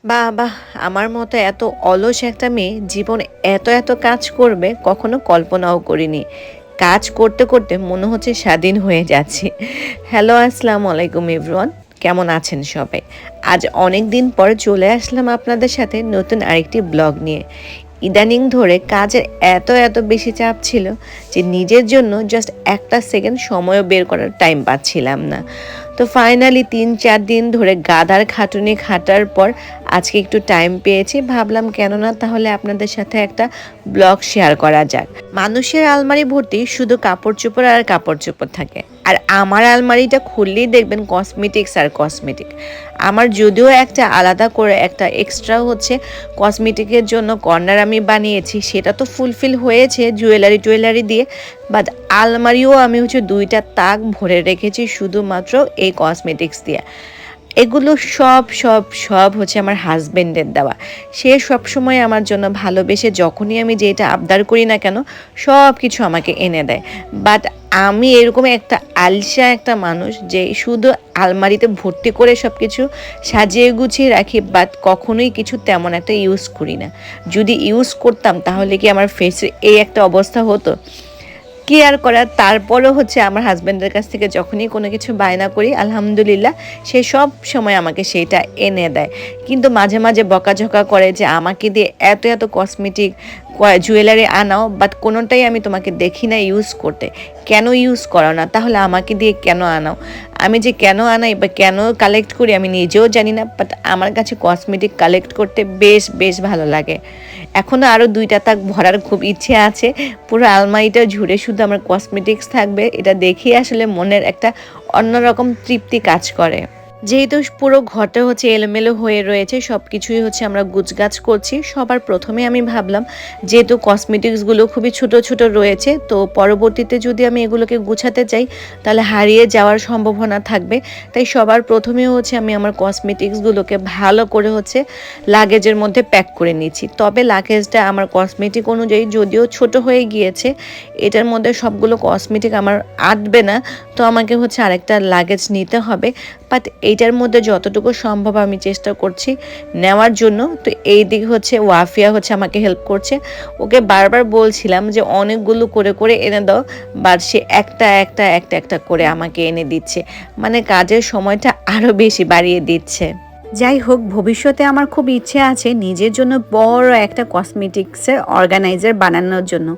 বাহ! বাহ! আমার মতো এত অলস একটা মেয়ে জীবনে এত কাজ করবে কখনো কল্পনাও করিনি। কাজ করতে করতে মনে হচ্ছে স্বাধীন হয়ে যাচ্ছি। হ্যালো, আসসালামু আলাইকুম এভরিওয়ান। কেমন আছেন সবাই? আজ অনেক দিন পর চলে আসলাম আপনাদের সাথে নতুন আরেকটি ব্লগ নিয়ে। ইদানিং ধরে কাজের এত বেশি চাপ ছিল যে নিজের জন্য জাস্ট একটা সেকেন্ড সময়ও বের করার টাইম পাচ্ছিলাম না। তো ফাইনালি ৩-৪ দিন ধরে গাধার খাটুনি খাটার পর আজকে একটু টাইম পেয়েছি, ভাবলাম কেন না তাহলে আপনাদের সাথে একটা ব্লগ শেয়ার করা যাক। মানুষের আলমারি ভর্তি শুধু কাপড় চোপড় আর কাপড় চোপড় থাকে, আর আমার আলমারিটা খুললেই দেখবেন কসমেটিক্স আর কসমেটিক। আমার যদিও একটা আলাদা করে একটা এক্সট্রা হচ্ছে কসমেটিকের জন্য কর্নার আমি বানিয়েছি, সেটা তো ফুলফিল হয়েছে জুয়েলারি দিয়ে, বাট আলমারিও আমি হচ্ছে 2টা তাক ভরে রেখেছি শুধুমাত্র এই কসমেটিক্স দিয়ে। এগুলো সব হচ্ছে আমার হাজবেন্ডের দেওয়া। সে সবসময় আমার জন্য ভালোবেসে যখনই আমি যেটা আবদার করি না কেন সব কিছু আমাকে এনে দেয়। বাট আমি এরকম একটা আলসা একটা মানুষ যে শুধু আলমারিতে ভর্তি করে সব কিছু সাজিয়ে গুছিয়ে রাখি, বাট কখনোই কিছু তেমন একটা ইউজ করি না। যদি ইউজ করতাম তাহলে কি আমার ফেসের এই একটা অবস্থা হতো? কি আর করার, তারপরেও হচ্ছে আমার হাজব্যান্ডের কাছ থেকে যখনই কোনো কিছু বায়না করি আলহামদুলিল্লাহ সে সব সময় আমাকে সেইটা এনে দেয়। কিন্তু মাঝে মাঝে বকাঝকা করে যে আমাকে দিয়ে এত কসমেটিক জুয়েলারি আনাও, বাট কোনোটাই আমি তোমাকে দেখি না ইউজ করতে। কেন ইউজ করো না? তাহলে আমাকে দিয়ে কেন আনাও? আমি যে কেন আনাই বা কেন কালেক্ট করি আমি নিজেও জানি না, বাট আমার কাছে কসমেটিক কালেক্ট করতে বেশ ভালো লাগে। এখনও আরও 2টা তাক ভরার খুব ইচ্ছে আছে। পুরো আলমারিটা জুড়ে শুধু আমার কসমেটিক্স থাকবে, এটা দেখেই আসলে মনের একটা অন্যরকম তৃপ্তি কাজ করে। যেহেতু পুরো ঘরটা হচ্ছে এলোমেলো হয়ে রয়েছে, সব কিছুই হচ্ছে আমরা গুছগাছ করছি। সবার প্রথমে আমি ভাবলাম যেহেতু কসমেটিক্সগুলো খুবই ছোট রয়েছে, তো পরবর্তীতে যদি আমি এগুলোকে গুছাতে চাই তাহলে হারিয়ে যাওয়ার সম্ভাবনা থাকবে। তাই সবার প্রথমে হচ্ছে আমি আমার কসমেটিক্সগুলোকে ভালো করে হচ্ছে লাগেজের মধ্যে প্যাক করে নিচ্ছি। তবে লাগেজটা আমার কসমেটিক অনুযায়ী যদিও ছোট হয়ে গিয়েছে, এটার মধ্যে সবগুলো কসমেটিক আমার আঁটবে না, তো আমাকে হচ্ছে আরেকটা লাগেজ নিতে হবে। বাট এইটার মধ্যে যতটুকু সম্ভব আমি চেষ্টা করছি নেওয়ার জন্য। তো এই দিকে হচ্ছে ওয়াফিয়া হচ্ছে আমাকে হেল্প করছে। ওকে বারবার বলছিলাম যে অনেকগুলো করে এনে দাও, বাট সে একটা করে আমাকে এনে দিচ্ছে, মানে কাজের সময়টা আরও বেশি বাড়িয়ে দিচ্ছে। যাই হোক, ভবিষ্যতে আমার খুব ইচ্ছে আছে নিজের জন্য বড় একটা কসমেটিক্সের অর্গানাইজার বানানোর জন্য।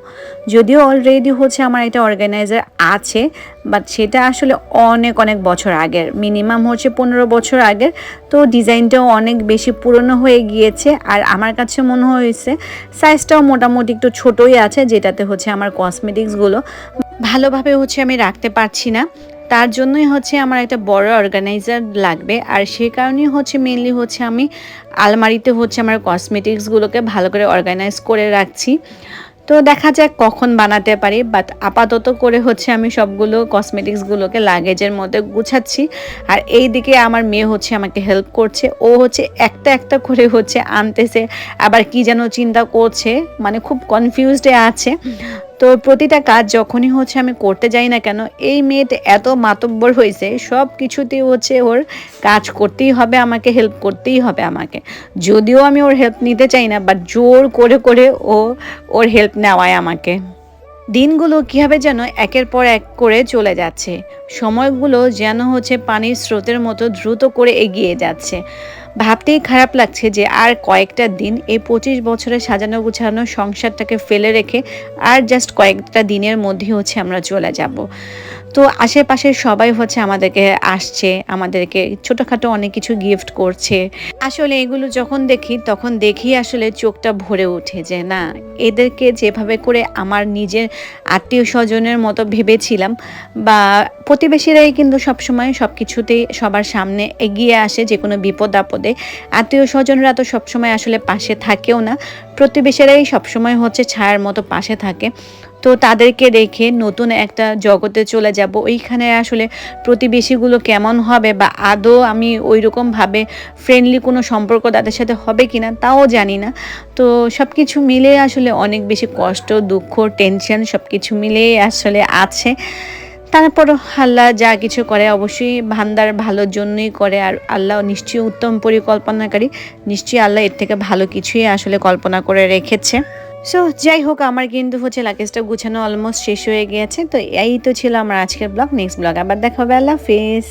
যদিও অলরেডি হচ্ছে আমার একটা অর্গানাইজার আছে, বাট সেটা আসলে অনেক বছর আগের, মিনিমাম হচ্ছে 15 বছর আগের। তো ডিজাইনটাও অনেক বেশি পুরনো হয়ে গিয়েছে, আর আমার কাছে মনে হয়েছে সাইজটাও মোটামুটি একটু ছোটোই আছে, যেটাতে হচ্ছে আমার কসমেটিক্সগুলো ভালোভাবে হচ্ছে আমি রাখতে পারছি না। তার জন্যই হচ্ছে আমার একটা বড় অর্গানাইজার লাগবে, আর সেই কারণেই হচ্ছে মেনলি হচ্ছে আমি আলমারিতে হচ্ছে আমার কসমেটিক্সগুলোকে ভালো করে অর্গানাইজ করে রাখছি। তো দেখা যাক কখন বানাতে পারি, বাট আপাতত করে হচ্ছে আমি সবগুলো কসমেটিক্সগুলোকে লাগেজের মধ্যে গুছাচ্ছি। আর এই দিকে আমার মেয়ে হচ্ছে আমাকে হেল্প করছে, ও হচ্ছে একটা করে হচ্ছে আনতেছে, আবার কি যেন চিন্তা করছে, মানে খুব কনফিউজডে আছে। তো প্রতিটা কাজ যখনই হচ্ছে আমি করতে যাই না কেন, এই মেয়েটা এত মাতব্বর হয়েছে, সব কিছুতেই হচ্ছে ওর কাজ করতেই হবে, আমাকে হেল্প করতেই হবে আমাকে। যদিও আমি ওর হেল্প নিতে চাই না, বাট জোর করে ও ওর হেল্প নেওয়ায় আমাকে। দিনগুলো কীভাবে যেন একের পর এক করে চলে যাচ্ছে, সময়গুলো যেন হচ্ছে পানির স্রোতের মতো দ্রুত করে এগিয়ে যাচ্ছে। ভাবতেই খারাপ লাগছে যে আর কয়েকটা দিন এই 25 বছরের সাজানো গুছানো সংসারটাকে ফেলে রেখে আর জাস্ট কয়েকটা দিনের মধ্যে হচ্ছে আমরা চলে যাব। তো আশেপাশের সবাই হচ্ছে আমাদেরকে আসছে, আমাদেরকে ছোটোখাটো অনেক কিছু গিফট করছে। আসলে এগুলো যখন দেখি তখন দেখি আসলে চোখটা ভরে ওঠে যে না, এদেরকে যেভাবে করে আমার নিজের আত্মীয় স্বজনের মতো ভেবেছিলাম, বা প্রতিবেশীরাই কিন্তু সবসময় সব কিছুতেই সবার সামনে এগিয়ে আসে যে কোনো বিপদ আপদে। আত্মীয় স্বজনরা তো সবসময় আসলে পাশে থাকেও না, প্রতিবেশীরাই সবসময় হচ্ছে ছায়ার মতো পাশে থাকে। তো তাদেরকে রেখে নতুন একটা জগতে চলে যাব, ওইখানে আসলে প্রতিবেশীগুলো কেমন হবে, বা আদৌ আমি ওই রকমভাবে ফ্রেন্ডলি কোনো সম্পর্ক তাদের সাথে হবে কিনা তাও জানি না। তো সব কিছু মিলে আসলে অনেক বেশি কষ্ট, দুঃখ, টেনশন সব কিছু মিলেই আসলে আছে। তারপরও আল্লাহ যা কিছু করে অবশ্যই বান্দার ভালোর জন্যই করে, আর আল্লাহ নিশ্চয়ই উত্তম পরিকল্পনাকারী, নিশ্চয়ই আল্লাহ এর থেকে ভালো কিছুই আসলে কল্পনা করে রেখেছে। সো যাই হোক, আমার কিন্তু হচ্ছে লাগেজটা গুছানো অলমোস্ট শেষ হয়ে গিয়েছে। তো এই তো ছিল আমার আজকের ব্লগ। নেক্সট ব্লগ আবার দেখা হবে। আল্লাহ হাফেজ।